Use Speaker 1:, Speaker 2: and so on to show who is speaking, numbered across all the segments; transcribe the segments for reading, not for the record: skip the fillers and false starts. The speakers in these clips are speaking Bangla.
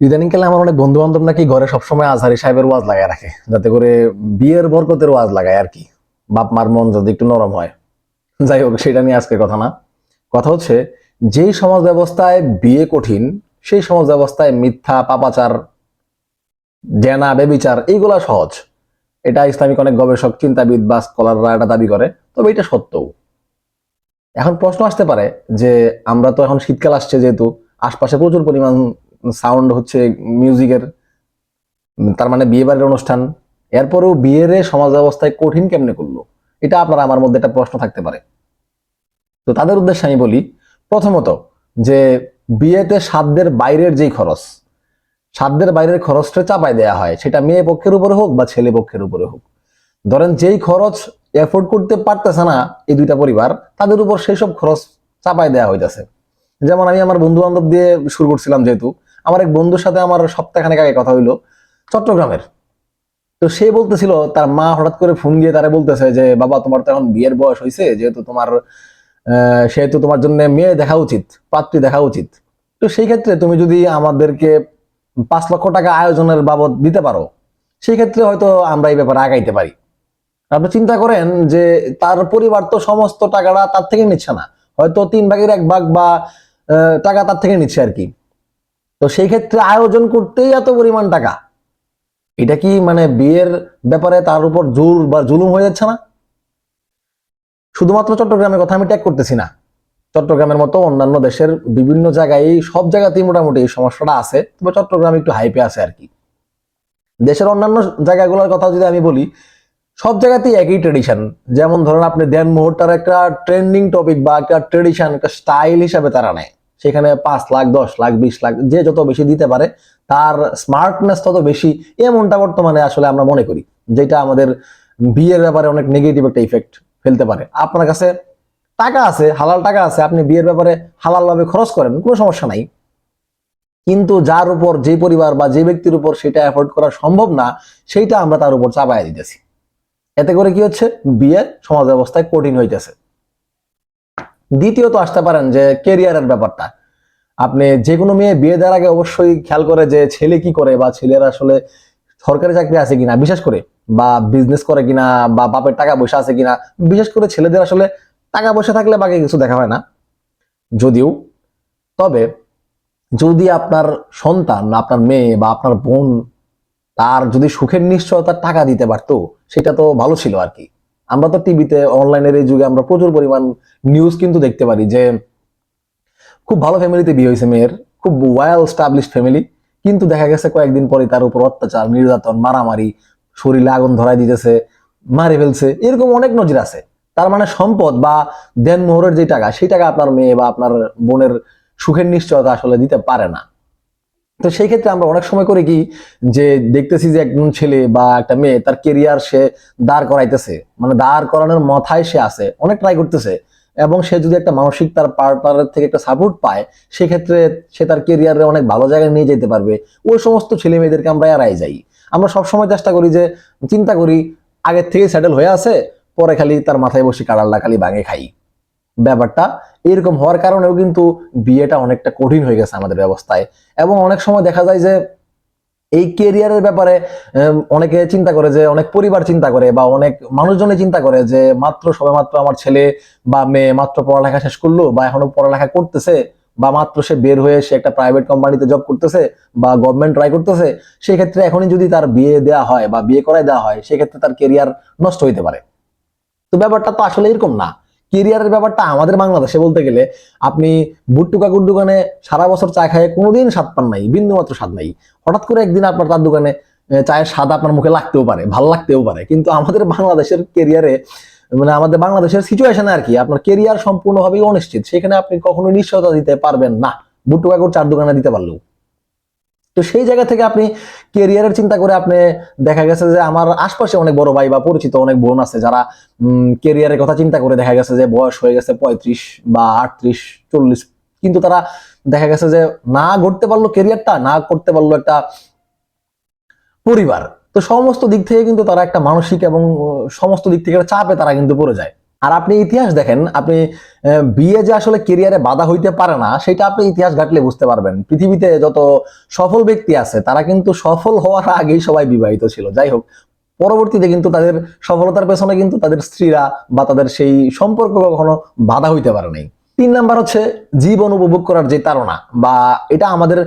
Speaker 1: ইদানিংকালে আমার অনেক বন্ধু বান্ধব নাকি ঘরে সবসময় আজহারি সাহেবের ওয়াজ লাগায় রাখে, যাতে করে বিয়ের বরকতের ওয়াজ লাগায় আর কি। বাপ মার মন যদি একটু নরম হয়। যাই হোক, সেটা নিয়ে আজকে কথা না। কথা হচ্ছে, যেই সমাজ ব্যবস্থায় বিয়ে কঠিন, সেই সমাজ ব্যবস্থায় মিথ্যা, পাপাচার, জেনা, বেবিচার এইগুলা সহজ। এটা ইসলামিক অনেক গবেষক, চিন্তাবিদ বা স্কলাররা এটা দাবি করে। তবে এটা সত্যও। এখন প্রশ্ন আসতে পারে যে, আমরা তো এখন শীতকাল আসছে, যেহেতু আশপাশে প্রচুর পরিমাণ সাউন্ড হচ্ছে মিউজিকের, তার মানে বিয়ে বাড়ির অনুষ্ঠান, এরপরেও বিয়ের সমাজ ব্যবস্থায় কঠিন কেমনে করলো? এটা আপনার আমার মধ্যে একটা প্রশ্ন থাকতে পারে। তো তাদের উদ্দেশ্যে আমি বলি, প্রথমত যে বিয়েতে সাধ্যের বাইরের যেই খরচ, সাধ্যের বাইরের খরচটা চাপায় দেয়া হয়, সেটা মেয়ে পক্ষের উপরে হোক বা ছেলে পক্ষের উপরে হোক। ধরেন যেই খরচ এফোর্ড করতে পারতেছে না এই দুইটা পরিবার, তাদের উপর সেই সব খরচ চাপায় দেওয়া হইতেছে। যেমন আমি আমার বন্ধু বান্ধব দিয়ে শুরু করছিলাম, যেহেতু আমার এক বন্ধুর সাথে আমার সপ্তাহখানেক আগে কথা হইলো, চট্টগ্রামের। তো সে বলতেছিল তার মা হঠাৎ করে ফোন দিয়ে তারা বলতেছে যে, বাবা তোমার তো এখন বিয়ের বয়স হয়েছে, যেহেতু তোমার সেহেতু তোমার জন্য মেয়ে দেখা উচিত, পাত্রী দেখা উচিত। তো সেই ক্ষেত্রে তুমি যদি আমাদেরকে 5 লক্ষ টাকা আয়োজনের বাবদ দিতে পারো, সেই ক্ষেত্রে হয়তো আমরা এই ব্যাপারে আগাইতে পারি। আপনি চিন্তা করেন যে তার পরিবার তো সমস্ত টাকাটা তার থেকে নিচ্ছে না, হয়তো 3 ভাগের 1 ভাগ বা টাকা তার থেকে নিচ্ছে আর কি। তো সেই ক্ষেত্রে আয়োজন করতেই এত পরিমাণ টাকা, এটা কি মানে বিয়ের ব্যাপারে তার উপর জোর বা জুলুম হয়ে যাচ্ছে না? শুধুমাত্র চট্টগ্রামের কথা আমি ট্যাগ করতেছি না, চট্টগ্রামের মতো অন্যান্য দেশের বিভিন্ন জায়গায়, সব জায়গাতেই মোটামুটি এই সমস্যাটা আছে, তবে চট্টগ্রাম একটু হাইপে আছে আর কি। দেশের অন্যান্য জায়গাগুলোর কথা যদি আমি বলি, সব জায়গাতেই একই ট্রেডিশন। যেমন ধরেন আপনি দেন মুহূর্তের একটা ট্রেন্ডিং টপিক বা একটা ট্রেডিশন, একটা স্টাইল হিসাবে তারা নেয়। সেখানে 5 লাখ, 10 লাখ, 20 লাখ, যে যত বেশি দিতে পারে তার স্মার্টনেস তত বেশি, এমনটা বর্তমানে আসলে আমরা মনে করি, যেটা আমাদের বিয়ের ব্যাপারে অনেক নেগেটিভ একটা ইফেক্ট ফেলতে পারে। আপনার কাছে টাকা আছে, হালাল টাকা আছে, আপনি বিয়ের ব্যাপারে হালাল ভাবে খরচ করেন, কোনো সমস্যা নাই। কিন্তু যার উপর, যে পরিবার বা যে ব্যক্তির উপর সেটা অ্যাফোর্ড করা সম্ভব না, সেইটা আমরা তার উপর চাপায় দিতেছি। এতে করে কি হচ্ছে, বিয়ে সমাজ ব্যবস্থায় কঠিন হইতেছে। দ্বিতীয়ত আসতে পারেন যে কেরিয়ারের ব্যাপারটা। আপনি যে কোনো মেয়ে বিয়ে দেওয়ার আগে অবশ্যই খেয়াল করে যে ছেলে কি করে, বা ছেলের আসলে সরকারি চাকরি আছে কিনা, বিশেষ করে, বা বিজনেস করে কিনা, বা বাপের টাকা পয়সা আছে কিনা। বিশেষ করে ছেলেদের আসলে টাকা পয়সা থাকলে বাকি কিছু দেখা হয় না যদিও। তবে যদি আপনার সন্তান, আপনার মেয়ে বা আপনার বোন, তার যদি সুখের নিশ্চয়তার টাকা দিতে পারতো, সেটা তো ভালো ছিল আর কি। আমরা তো টিভিতে, অনলাইনের এই যুগে আমরা প্রচুর পরিমাণ নিউজ কিন্তু দেখতে পারি যে খুব ভালো ফ্যামিলিতে বিয়ে হয়েছে মেয়ের, খুব ওয়েল স্টাবলিশড ফ্যামিলি, কিন্তু দেখা গেছে কয়েকদিন পরে তার উপর অত্যাচার, নির্যাতন, মারামারি, শরীরে আগুন ধরায় দিতেছে, মারি ফেলছে, এরকম অনেক নজির আছে। তার মানে সম্পদ বা দেন মোহরের যে টাকা, সেই টাকা আপনার মেয়ে বা আপনার বোনের সুখের নিশ্চয়তা আসলে দিতে পারে না। তো সেই ক্ষেত্রে আমরা অনেক সময় করি কি, যে দেখতেছি যে একজন ছেলে বা একটা মেয়ে তার কেরিয়ার সে দাঁড় করাইতেছে, মানে দাঁড় করানোর মাথায় সে আছে, অনেক ট্রাই করতেছে, এবং সে যদি একটা মানসিক তার পার্টনারের থেকে একটা সাপোর্ট পায়, সেক্ষেত্রে সে তার কেরিয়ারে অনেক ভালো জায়গায় নিয়ে যেতে পারবে। ওই সমস্ত ছেলে মেয়েদেরকে আমরা এড়াই যাই। আমরা সবসময় চেষ্টা করি যে, চিন্তা করি আগের থেকে সেটেল হয়ে আছে, পরে খালি তার মাথায় বসে কাড়াল্লা খালি ভাঙে খাই। ব্যাপারটা এরকম হওয়ার কারণেও কিন্তু বিয়েটা অনেকটা কঠিন হয়ে গেছে আমাদের ব্যবস্থায়। এবং অনেক সময় দেখা যায় যে এই কেরিয়ারের ব্যাপারে অনেকে চিন্তা করে, যে অনেক পরিবার চিন্তা করে বা অনেক মানুষজনে চিন্তা করে যে সবে মাত্র আমার ছেলে বা মেয়ে মাত্র পড়ালেখা শেষ করলো, বা এখনো পড়ালেখা করতেছে, বা মাত্র সে বের হয়ে সে একটা প্রাইভেট কোম্পানিতে জব করতেছে বা গভর্নমেন্ট ট্রাই করতেছে, সেই ক্ষেত্রে এখনই যদি তার বিয়ে দেওয়া হয় বা বিয়ে করায় দেওয়া হয়, সেক্ষেত্রে তার কেরিয়ার নষ্ট হইতে পারে। তো ব্যাপারটা তো আসলে এরকম না। কেরিয়ারের ব্যাপারটা আমাদের বাংলাদেশে বলতে গেলে, আপনি বুট্টু কাকুর দোকানে সারা বছর চা খায় কোনোদিন স্বাদ পান নাই, বিন্দু মাত্র স্বাদ নাই। হঠাৎ করে একদিন আপনার তার দোকানে চায়ের স্বাদ আপনার মুখে লাগতেও পারে, ভালো লাগতেও পারে, কিন্তু আমাদের বাংলাদেশের কেরিয়ারে, মানে আমাদের বাংলাদেশের সিচুয়েশনে আর কি, আপনার কেরিয়ার সম্পূর্ণভাবেই অনিশ্চিত। সেখানে আপনি কখনো নিশ্চয়তা দিতে পারবেন না, বুট্টু কাকুর চার দোকানে দিতে পারলেও। তো সেই জায়গা থেকে আপনি কেরিয়ারের চিন্তা করে, আপনি দেখা গেছে যে আমার আশপাশে অনেক বড় ভাই বা পরিচিত অনেক বোন আছে, যারা কেরিয়ারের কথা চিন্তা করে দেখা গেছে যে বয়স হয়ে গেছে 35 বা 38, 40, কিন্তু তারা দেখা গেছে যে না গড়তে পারলো কেরিয়ারটা, না করতে পারলো একটা পরিবার। তো সমস্ত দিক থেকে কিন্তু তারা একটা মানসিক এবং সমস্ত দিক থেকে একটা চাপে তারা কিন্তু পড়ে যায়। আর আপনি ইতিহাস দেখেন, আপনি বিয়ে যে আসলে কেরিয়ারে বাধা হইতে পারে না সেটা আপনি ইতিহাস ঘাটলে বুঝতে পারবেন। পৃথিবীতে যত সফল ব্যক্তি আছে তারা কিন্তু সফল হওয়ার আগেই সবাই বিবাহিত ছিল। যাই হোক, পরবর্তীতে কিন্তু তাদের সফলতার পেছনে কিন্তু তাদের স্ত্রীরা বা তাদের সেই সম্পর্ক কখনো বাধা হইতে পারে নাই। 3 নাম্বার হচ্ছে জীবন উপভোগ করার যে তাড়না, বা এটা আমাদের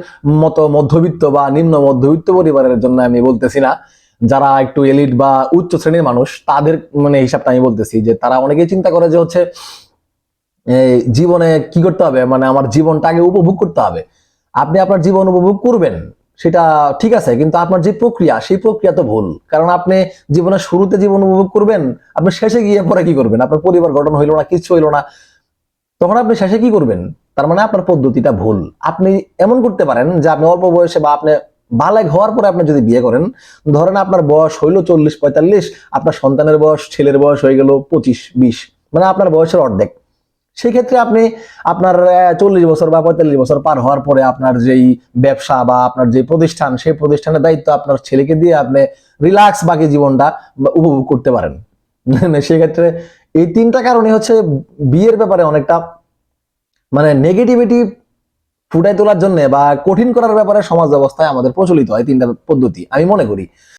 Speaker 1: মতো মধ্যবিত্ত বা নিম্ন মধ্যবিত্ত পরিবারের জন্য আমি বলতেছি না, যারা একটু এলিট বা উচ্চ শ্রেণীর মানুষ তাদের মানে হিসাবটা আমি বলতেছি, যে তারা অনেকেই চিন্তা করে যে হচ্ছে এই জীবনে কি করতে হবে, মানে আমার জীবনটা আগে উপভোগ করতে হবে। আপনি আপনার জীবন উপভোগ করবেন, সেটা ঠিক আছে, কিন্তু আপনার যে প্রক্রিয়া সেই প্রক্রিয়া তো ভুল। কারণ আপনি জীবনের শুরুতে জীবন উপভোগ করবেন, আপনি শেষে গিয়ে পরে কি করবেন? আপনার পরিবার গঠন হইলো না, কিছু হইলো না, তখন আপনি শেষে কি করবেন? তার মানে আপনার পদ্ধতিটা ভুল। আপনি এমন করতে পারেন যে আপনি অল্প বয়সে বা আপনি বালেগ হওয়ার পরে আপনি যদি বিয়ে করেন, ধরেন আপনার বয়স হইলো 40-45, আপনার সন্তানের বয়স, ছেলের বয়স হয়ে গেল 25-20, মানে আপনার বয়সের অর্ধেক। সেক্ষেত্রে আপনি আপনার 40 বছর বা 45 বছর পার হওয়ার পরে আপনার যেই ব্যবসা বা আপনার যে প্রতিষ্ঠান, সেই প্রতিষ্ঠানের দায়িত্ব আপনার ছেলেকে দিয়ে আপনি রিল্যাক্স বাকি জীবনটা উপভোগ করতে পারেন। সেক্ষেত্রে এই 3টা কারণে হচ্ছে বিয়ের ব্যাপারে অনেকটা মানে নেগেটিভিটি ফুটাই তোলার জন্য বা কঠিন করার ব্যাপারে সমাজ ব্যবস্থায় আমাদের প্রচলিত হয় 3টা পদ্ধতি, আমি মনে করি।